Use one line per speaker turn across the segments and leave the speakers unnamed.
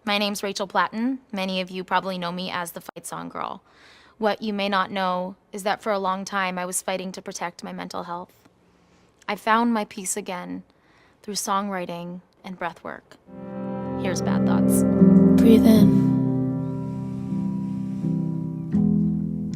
My name's Rachel Platten. Many of you probably know me as the Fight Song Girl. What you may not know is that for a long time I was fighting to protect my mental health. I found my peace again through songwriting and breath work. Here's Bad Thoughts. Breathe in.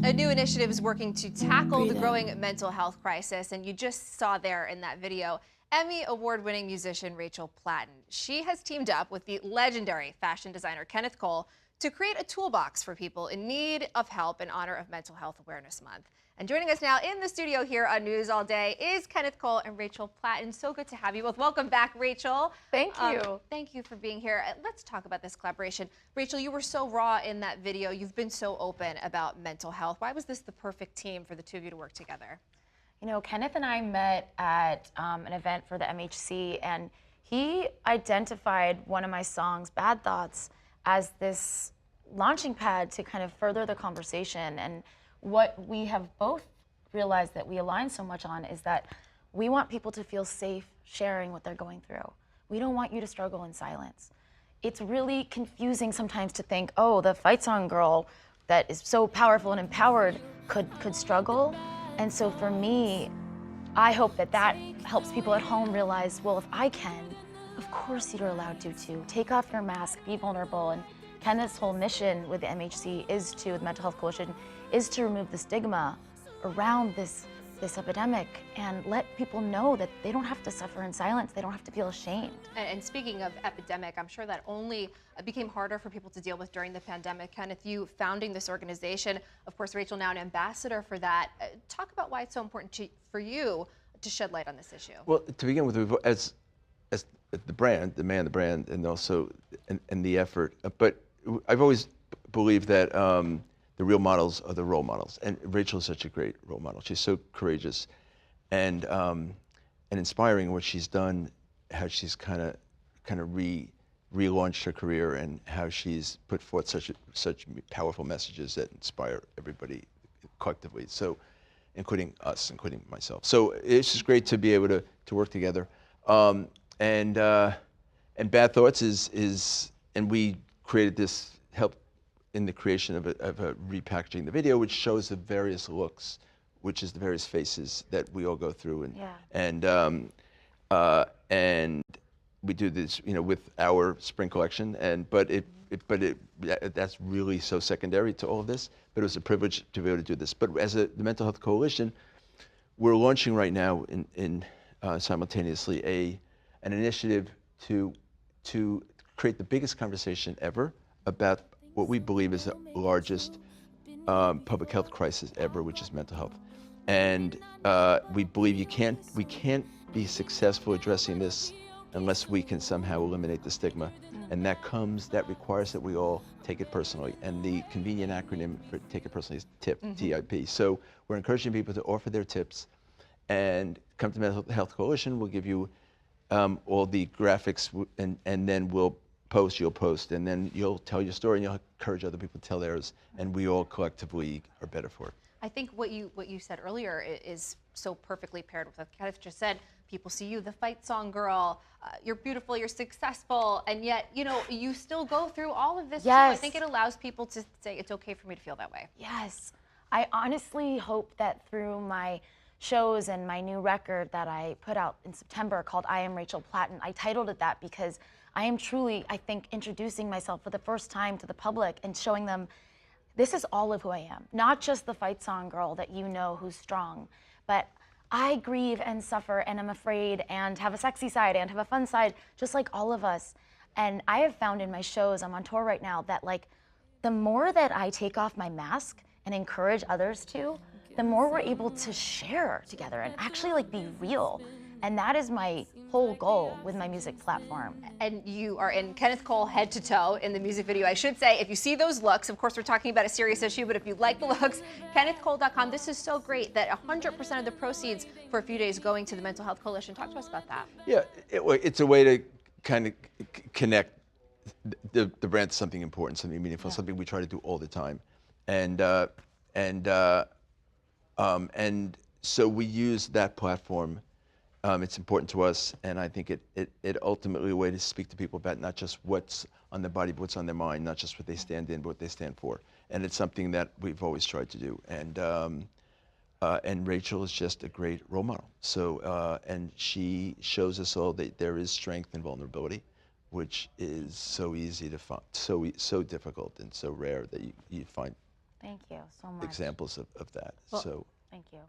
A new initiative is working to tackle the growing mental health crisis, and you just saw there in that video Emmy award-winning musician Rachel Platten. She has teamed up with the legendary fashion designer Kenneth Cole to create a toolbox for people in need of help in honor of Mental Health Awareness Month. And joining us now in the studio here on News All Day is Kenneth Cole and Rachel Platten. So good to have you both. Welcome back, Rachel.
Thank you.
Thank you for being here. Let's talk about this collaboration. Rachel, you were so raw in that video. You've been so open about mental health. Why was this the perfect team for the two of you to work together?
You know, Kenneth and I met at an event for the MHC, and he identified one of my songs, Bad Thoughts, as this launching pad to kind of further the conversation. And what we have both realized that we align so much on is that we want people to feel safe sharing what they're going through. We don't want you to struggle in silence. It's really confusing sometimes to think, oh, the Fight Song Girl that is so powerful and empowered could struggle. And so for me, I hope that that helps people at home realize, well, if I can, of course you're allowed to too. Take off your mask, be vulnerable. And Kenneth's whole mission with the MHC is to, the Mental Health Coalition, is to remove the stigma around this epidemic and let people know that they don't have to suffer in silence, they don't have to feel ashamed.
And speaking of epidemic, I'm sure that only became harder for people to deal with during the pandemic. Kenneth, you founding this organization, of course, Rachel now an ambassador for that. Talk about why it's so important for you to shed light on this issue.
Well, to begin with, as the brand, the man, the brand, and also and the effort. But I've always believed that the real models are the role models, and Rachel is such a great role model. She's so courageous and inspiring in what she's done, how she's kind of relaunched her career, and how she's put forth such powerful messages that inspire everybody collectively. So, including us, including myself. So it's just great to be able to work together. And Bad Thoughts is and we created this, helped in the creation of a repackaging the video, which shows the various looks, which is the various faces that we all go through, and we do this, you know, with our spring collection, but that's really so secondary to all of this. But it was a privilege to be able to do this. But as the Mental Health Coalition, we're launching right now in simultaneously an initiative to create the biggest conversation ever about what we believe is the largest public health crisis ever, which is mental health. And we believe we can't be successful addressing this unless we can somehow eliminate the stigma. And that requires that we all take it personally. And the convenient acronym for take it personally is TIP, T-I-P. So we're encouraging people to offer their tips and come to the Mental Health Coalition. We'll give you all the graphics, and then you'll post, and then you'll tell your story, and you'll encourage other people to tell theirs, and we all collectively are better for it.
I think what you said earlier is so perfectly paired with what Kenneth just said. People see you, the Fight Song Girl. You're beautiful, you're successful, and yet, you know, you still go through all of this.
Yes.
Too. I think it allows people to say it's okay for me to feel that way.
Yes. I honestly hope that through my shows and my new record that I put out in September called I Am Rachel Platten, I titled it that because I am truly, I think, introducing myself for the first time to the public and showing them this is all of who I am. Not just the Fight Song Girl that you know who's strong, but I grieve and suffer and am afraid and have a sexy side and have a fun side, just like all of us. And I have found in my shows, I'm on tour right now, that like the more that I take off my mask and encourage others to, the more we're able to share together and actually like be real. And that is my whole goal with my music platform.
And you are in Kenneth Cole head to toe in the music video. I should say, if you see those looks, of course we're talking about a serious issue, but if you like the looks, KennethCole.com. This is so great that 100% of the proceeds for a few days going to the Mental Health Coalition. Talk to us about that.
Yeah, it's a way to kind of connect the brand to something important, something meaningful, something we try to do all the time. And so we use that platform It's important to us, and I think it ultimately a way to speak to people about not just what's on their body, but what's on their mind, not just what they stand in, but what they stand for. And it's something that we've always tried to do. And Rachel is just a great role model. So, and she shows us all that there is strength in vulnerability, which is so easy to find, so difficult and so rare that you find
Thank you so much.
examples of that.
Well,
so.
Thank you.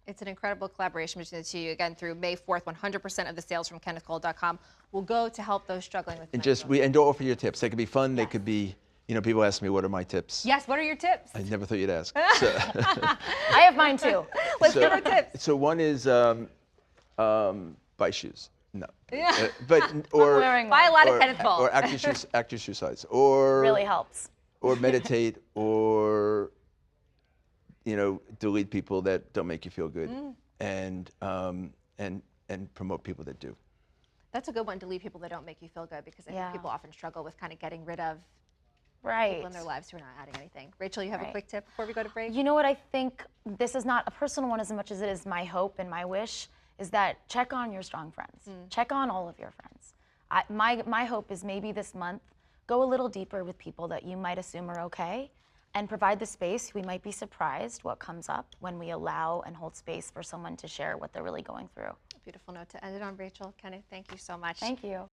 It's an incredible collaboration between the two of you. Again, through May 4th, 100% of the sales from KennethCole.com will go to help those struggling with mental illness.
And don't offer your tips. They could be fun. They could be, people ask me, what are my tips?
Yes, what are your tips?
I never thought you'd ask. So,
I have mine too.
Let's give our tips.
so one is buy shoes. No.
Yeah.
Or
wearing
Buy a lot of
or,
Kenneth Cole.
or act your shoe size. Or
Really helps.
Or meditate, or delete people that don't make you feel good, and promote people that do.
That's a good one, to leave people that don't make you feel good, because I think people often struggle with kind of getting rid of people in their lives who are not adding anything. Rachel, you have a quick tip before we go to break?
You know what, I think this is not a personal one as much as it is my hope and my wish, is that check on your strong friends. Check on all of your friends. My hope is maybe this month, go a little deeper with people that you might assume are okay, and provide the space. We might be surprised what comes up when we allow and hold space for someone to share what they're really going through.
Beautiful note to end it on, Rachel. Kenneth, thank you so much.
Thank you.